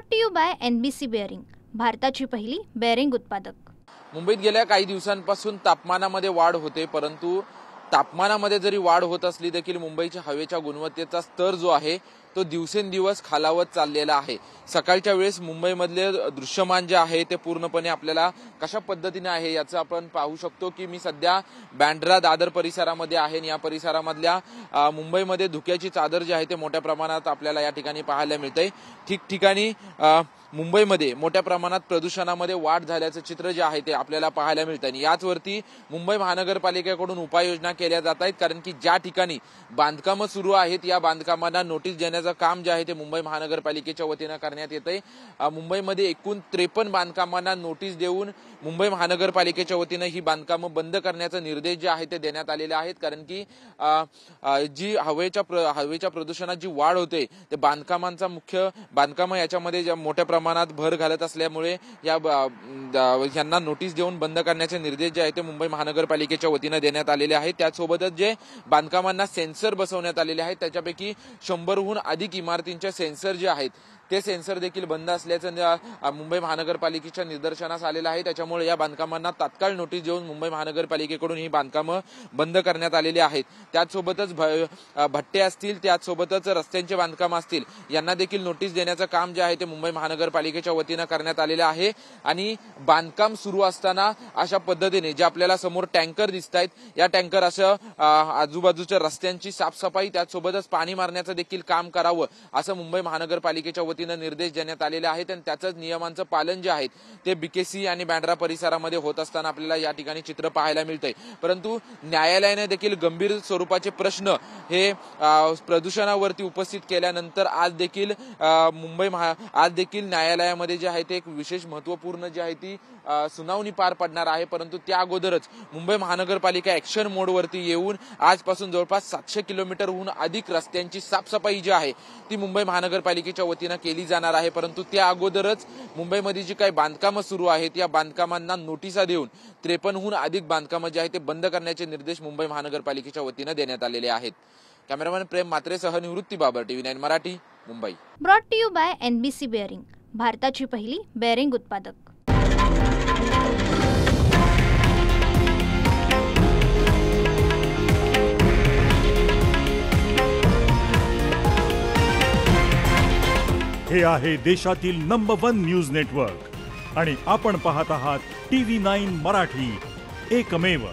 Brought to you by NBC bearing, भारताची पहिली bearing उत्पादक। मुंबईत गेल्या काही दिवसांपासून तापमानामध्ये वाढ होते, परंतु तापमानामध्ये जरी वाढ होत असली देखील मुंबईच्या हवेच्या गुणवत्तेचा स्तर जो आहे तो दिवसेंदिवस खालावत चाललेला आहे। सकाळच्या वेळेस मुंबईमधले दृश्यमान जे आहे ते पूर्णपणे आपल्याला कशा पद्धतीने आहे याचं आपण पाहू शकतो की मी सध्या बँड्रा दादर परिसरामध्ये आहे। या परिसरामधल्या मुंबईमध्ये धुक्याची चादर जी आहे ते मोठ्या प्रमाणात आपल्याला या ठिकाणी पाहायला मिळते। ठिकठिकाणी मुंबईमध्ये मोठ्या प्रमाणात प्रदूषणामध्ये वाढ झाल्याचं चित्र जे आहे ते आपल्याला पाहायला मिळतं आणि याचवरती मुंबई महानगरपालिकेकडून उपाययोजना केल्या जात आहेत, कारण की ज्या ठिकाणी बांधकामं सुरू आहेत या बांधकामांना नोटीस देण्याचं काम जे आहे ते मुंबई महानगरपालिकेच्या वतीनं करण्यात येतंय। मुंबईमध्ये एकूण 53 बांधकामांना नोटीस देऊन मुंबई महानगरपालिकेच्या वतीनं ही बांधकामं बंद करण्याचे निर्देश जे आहे ते देण्यात आलेले आहेत, कारण की जी हवेच्या प्रदूषणात जी वाढ होते ते बांधकामांचा मुख्य बांधकामं याच्यामध्ये मोठ्या प्रमाणात भर घालत असल्यामुळे यांना नोटीस देऊन बंद करण्याचे निर्देश जे आहेत ते मुंबई महानगरपालिकेच्या वतीनं देण्यात आलेले आहेत। त्याचसोबतच जे बांधकामांना सेन्सर बसवण्यात आलेले आहेत त्याच्यापैकी 100हून अधिक इमारतींचे सेन्सर जे आहेत ते सेन्सर देखील बंद असल्याचं मुंबई महानगरपालिकेच्या निदर्शनास आलेलं आहे। त्याच्यामुळे या बांधकामांना तात्काळ नोटीस देऊन मुंबई महानगरपालिकेकडून ही बांधकामं बंद करण्यात आलेली आहेत। त्याचसोबतच भट्टे असतील, त्याचसोबतच रस्त्यांचे बांधकाम असतील यांना देखील नोटीस देण्याचं काम जे आहे ते मुंबई महानगरपालिकेच्या वतीनं करण्यात आलेलं आहे। आणि बांधकाम सुरू असताना अशा पद्धतीने जे आपल्याला समोर टँकर दिसत आहेत या टँकर असं आजूबाजूच्या रस्त्यांची साफसफाई त्याचसोबतच पाणी मारण्याचं देखील काम करावं असं मुंबई महानगरपालिकेच्या वतीनं निर्देश देण्यात आलेले आहेत आणि त्याचंच नियमांचं पालन जे आहे ते BKC आणि बँड्रा परिसरामध्ये होत असताना आपल्याला या ठिकाणी चित्र पाहायला मिळतंय। परंतु न्यायालयाने देखील गंभीर स्वरूपाचे प्रश्न हे प्रदूषणावरती उपस्थित केल्यानंतर आज देखील न्यायालयामध्ये जे आहे ते एक विशेष महत्वपूर्ण जी आहे ती सुनावणी पार पडणार आहे। परंतु त्या अगोदरच मुंबई महानगरपालिका ऍक्शन मोडवरती येऊन आजपासून जवळपास 700 किलोमीटरहून अधिक रस्त्यांची साफसफाई जी आहे ती मुंबई महानगरपालिकेच्या वतीनं केली जाणार आहे। परंतु त्या अगोदरच मुंबईमध्ये जी काही बांधकामं सुरू आहेत या बांधकामांना नोटिसा देऊन 53हून अधिक बांधकामं जे आहेत ते बंद करण्याचे निर्देश मुंबई महानगरपालिकेच्या वतीनं देण्यात आलेले आहेत। कॅमेरामॅन प्रेम मात्रेसह Nivrutti Babar, TV9 Marathi, Mumbai. Brought to you by NBC bearing, भारताची पहिली बेअरिंग उत्पादक। हे आहे देशातील नंबर 1 न्यूज नेटवर्क आणि आपण पाहत आहात TV9 मराठी, एकमेव।